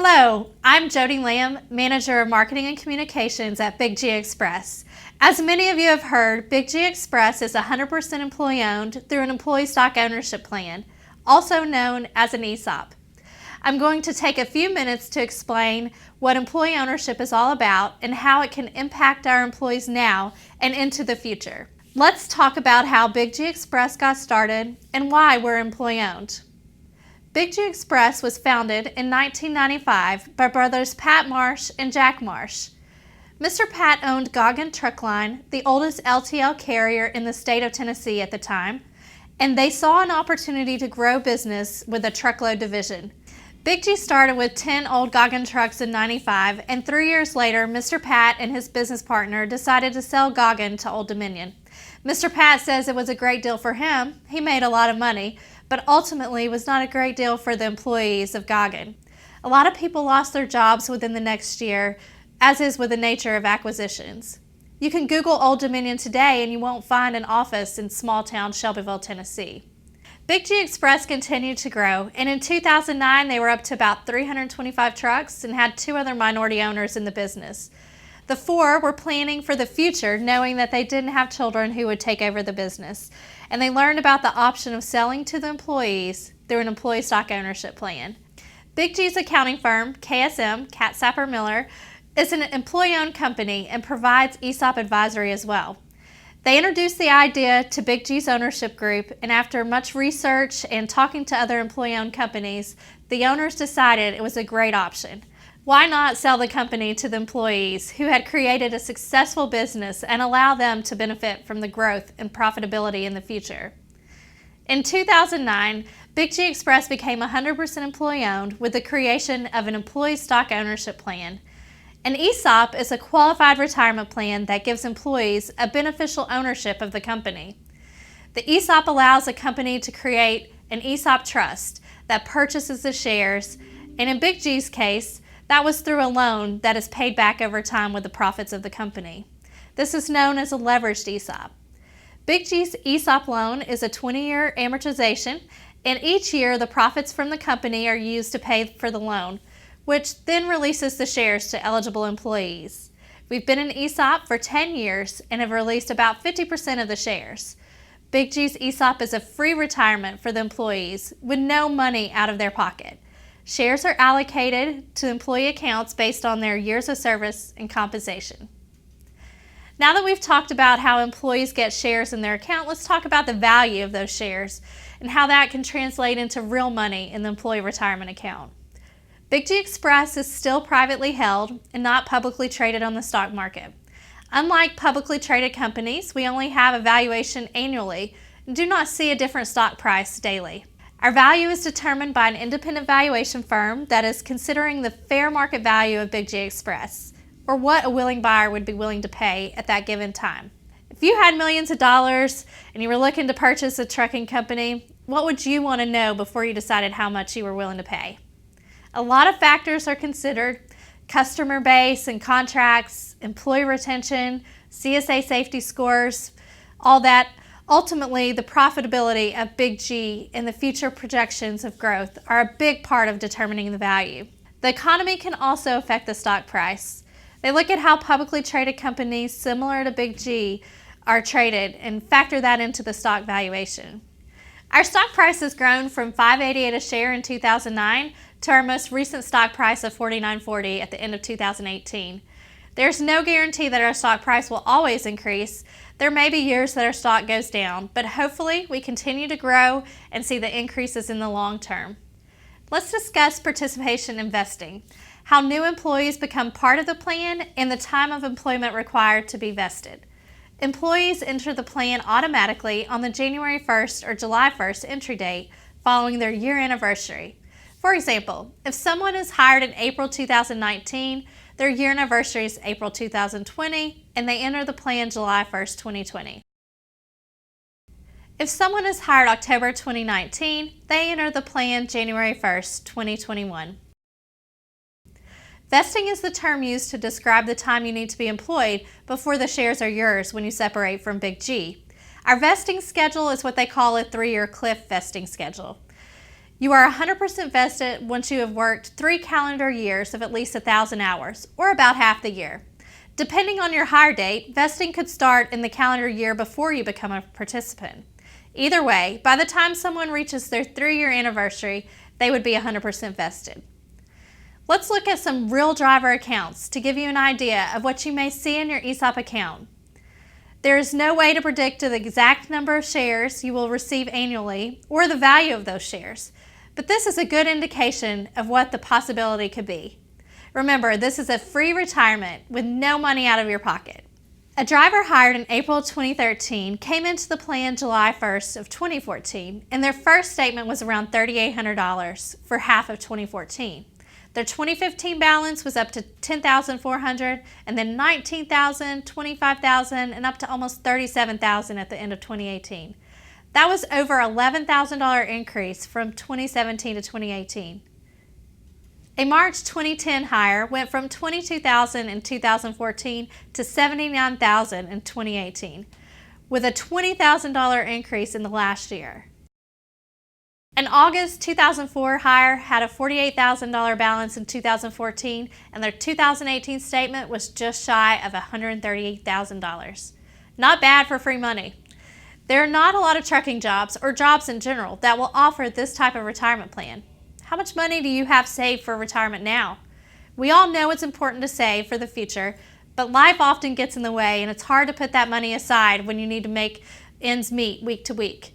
Hello, I'm Jody Lamb, Manager of Marketing and Communications at Big G Express. As many of you have heard, Big G Express is 100% employee-owned through an employee stock ownership plan, also known as an ESOP. I'm going to take a few minutes to explain what employee ownership is all about and how it can impact our employees now and into the future. Let's talk about how Big G Express got started and why we're employee-owned. Big G Express was founded in 1995 by brothers Pat Marsh and Jack Marsh. Mr. Pat owned Goggin Truck Line, the oldest LTL carrier in the state of Tennessee at the time, and they saw an opportunity to grow business with a truckload division. Big G started with 10 old Goggin trucks in '95, and 3 years later, Mr. Pat and his business partner decided to sell Goggin to Old Dominion. Mr. Pat says it was a great deal for him. He made a lot of money, but ultimately was not a great deal for the employees of Goggin. A lot of people lost their jobs within the next year, as is with the nature of acquisitions. You can Google Old Dominion today and you won't find an office in small town Shelbyville, Tennessee. Big G Express continued to grow, and in 2009 they were up to about 325 trucks and had 2 other minority owners in the business. The 4 were planning for the future, knowing that they didn't have children who would take over the business, and they learned about the option of selling to the employees through an employee stock ownership plan. Big G's accounting firm, KSM, Catsapper Miller, is an employee-owned company and provides ESOP advisory as well. They introduced the idea to Big G's ownership group, and after much research and talking to other employee-owned companies, the owners decided it was a great option. Why not sell the company to the employees who had created a successful business and allow them to benefit from the growth and profitability in the future? In 2009, Big G Express became 100% employee-owned with the creation of an employee stock ownership plan. An ESOP is a qualified retirement plan that gives employees a beneficial ownership of the company. The ESOP allows a company to create an ESOP trust that purchases the shares, and in Big G's case, that was through a loan that is paid back over time with the profits of the company. This is known as a leveraged ESOP. Big G's ESOP loan is a 20-year amortization, and each year the profits from the company are used to pay for the loan, which then releases the shares to eligible employees. We've been in ESOP for 10 years and have released about 50% of the shares. Big G's ESOP is a free retirement for the employees with no money out of their pocket. Shares are allocated to employee accounts based on their years of service and compensation. Now that we've talked about how employees get shares in their account, let's talk about the value of those shares and how that can translate into real money in the employee retirement account. Big G Express is still privately held and not publicly traded on the stock market. Unlike publicly traded companies, we only have a valuation annually and do not see a different stock price daily. Our value is determined by an independent valuation firm that is considering the fair market value of Big G Express, or what a willing buyer would be willing to pay at that given time. If you had millions of dollars and you were looking to purchase a trucking company, what would you want to know before you decided how much you were willing to pay? A lot of factors are considered: customer base and contracts, employee retention, CSA safety scores, all that. Ultimately, the profitability of Big G and the future projections of growth are a big part of determining the value. The economy can also affect the stock price. They look at how publicly traded companies similar to Big G are traded and factor that into the stock valuation. Our stock price has grown from $5.88 a share in 2009 to our most recent stock price of $49.40 at the end of 2018. There's no guarantee that our stock price will always increase. There may be years that our stock goes down, but hopefully we continue to grow and see the increases in the long term. Let's discuss participation investing, how new employees become part of the plan, and the time of employment required to be vested. Employees enter the plan automatically on the January 1st or July 1st entry date following their year anniversary. For example, if someone is hired in April 2019, their year anniversary is April 2020, and they enter the plan July 1st, 2020. If someone is hired October 2019, they enter the plan January 1st, 2021. Vesting is the term used to describe the time you need to be employed before the shares are yours when you separate from Big G. Our vesting schedule is what they call a 3-year cliff vesting schedule. You are 100% vested once you have worked 3 calendar years of at least 1,000 hours, or about half the year. Depending on your hire date, vesting could start in the calendar year before you become a participant. Either way, by the time someone reaches their 3-year anniversary, they would be 100% vested. Let's look at some real driver accounts to give you an idea of what you may see in your ESOP account. There is no way to predict the exact number of shares you will receive annually or the value of those shares, but this is a good indication of what the possibility could be. Remember, this is a free retirement with no money out of your pocket. A driver hired in April 2013 came into the plan July 1st of 2014, and their first statement was around $3,800 for half of 2014. Their 2015 balance was up to $10,400, and then $19,000, $25,000, and up to almost $37,000 at the end of 2018. That was over $11,000 increase from 2017 to 2018. A March 2010 hire went from $22,000 in 2014 to $79,000 in 2018, with a $20,000 increase in the last year. An August 2004 hire had a $48,000 balance in 2014, and their 2018 statement was just shy of $138,000. Not bad for free money. There are not a lot of trucking jobs or jobs in general that will offer this type of retirement plan. How much money do you have saved for retirement now? We all know it's important to save for the future, but life often gets in the way, and it's hard to put that money aside when you need to make ends meet week to week.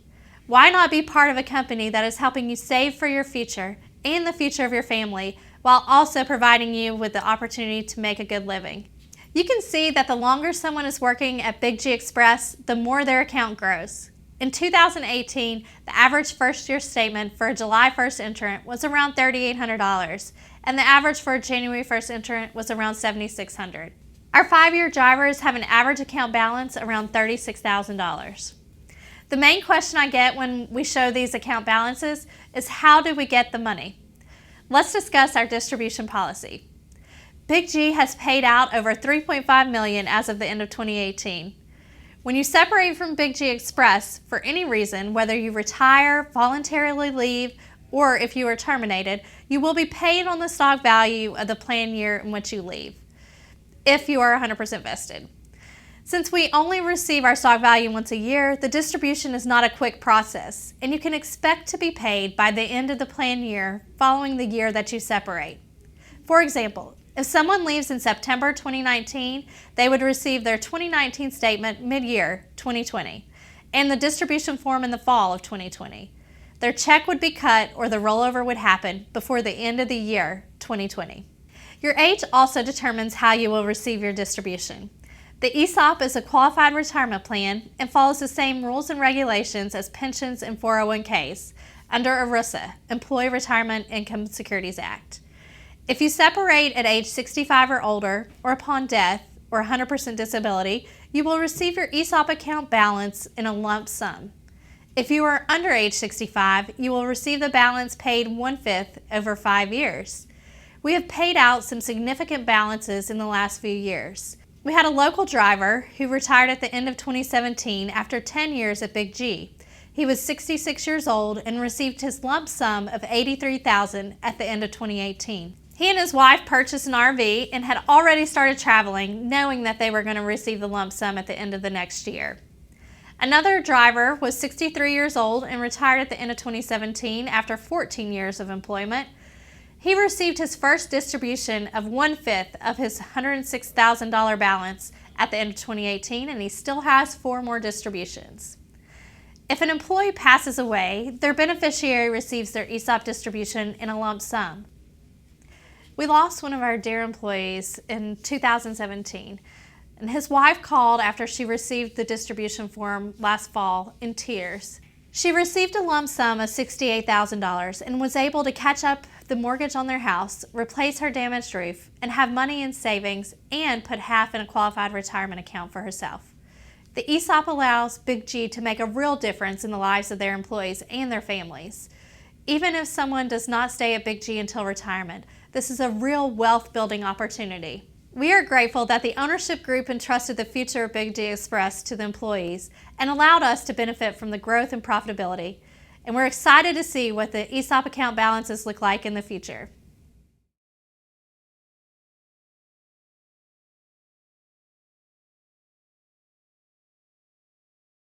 Why not be part of a company that is helping you save for your future and the future of your family, while also providing you with the opportunity to make a good living? You can see that the longer someone is working at Big G Express, the more their account grows. In 2018, the average first-year statement for a July 1st entrant was around $3,800, and the average for a January 1st entrant was around $7,600. Our 5-year drivers have an average account balance around $36,000. The main question I get when we show these account balances is, how do we get the money? Let's discuss our distribution policy. Big G has paid out over $3.5 million as of the end of 2018. When you separate from Big G Express for any reason, whether you retire, voluntarily leave, or if you are terminated, you will be paid on the stock value of the plan year in which you leave, if you are 100% vested. Since we only receive our stock value once a year, the distribution is not a quick process, and you can expect to be paid by the end of the plan year following the year that you separate. For example, if someone leaves in September 2019, they would receive their 2019 statement mid-year 2020 and the distribution form in the fall of 2020. Their check would be cut or the rollover would happen before the end of the year 2020. Your age also determines how you will receive your distribution. The ESOP is a qualified retirement plan and follows the same rules and regulations as pensions and 401ks under ERISA, Employee Retirement Income Securities Act. If you separate at age 65 or older, or upon death or 100% disability, you will receive your ESOP account balance in a lump sum. If you are under age 65, you will receive the balance paid 1/5 over 5 years. We have paid out some significant balances in the last few years. We had a local driver who retired at the end of 2017 after 10 years at Big G. He was 66 years old and received his lump sum of $83,000 at the end of 2018. He and his wife purchased an RV and had already started traveling, knowing that they were going to receive the lump sum at the end of the next year. Another driver was 63 years old and retired at the end of 2017 after 14 years of employment. He received his first distribution of 1/5 of his $106,000 balance at the end of 2018, and he still has 4 more distributions. If an employee passes away, their beneficiary receives their ESOP distribution in a lump sum. We lost one of our dear employees in 2017, and his wife called after she received the distribution form last fall in tears. She received a lump sum of $68,000 and was able to catch up the mortgage on their house, replace her damaged roof, and have money in savings and put half in a qualified retirement account for herself. The ESOP allows Big G to make a real difference in the lives of their employees and their families. Even if someone does not stay at Big G until retirement, this is a real wealth-building opportunity. We are grateful that the ownership group entrusted the future of Big G Express to the employees and allowed us to benefit from the growth and profitability. and we're excited to see what the ESOP account balances look like in the future.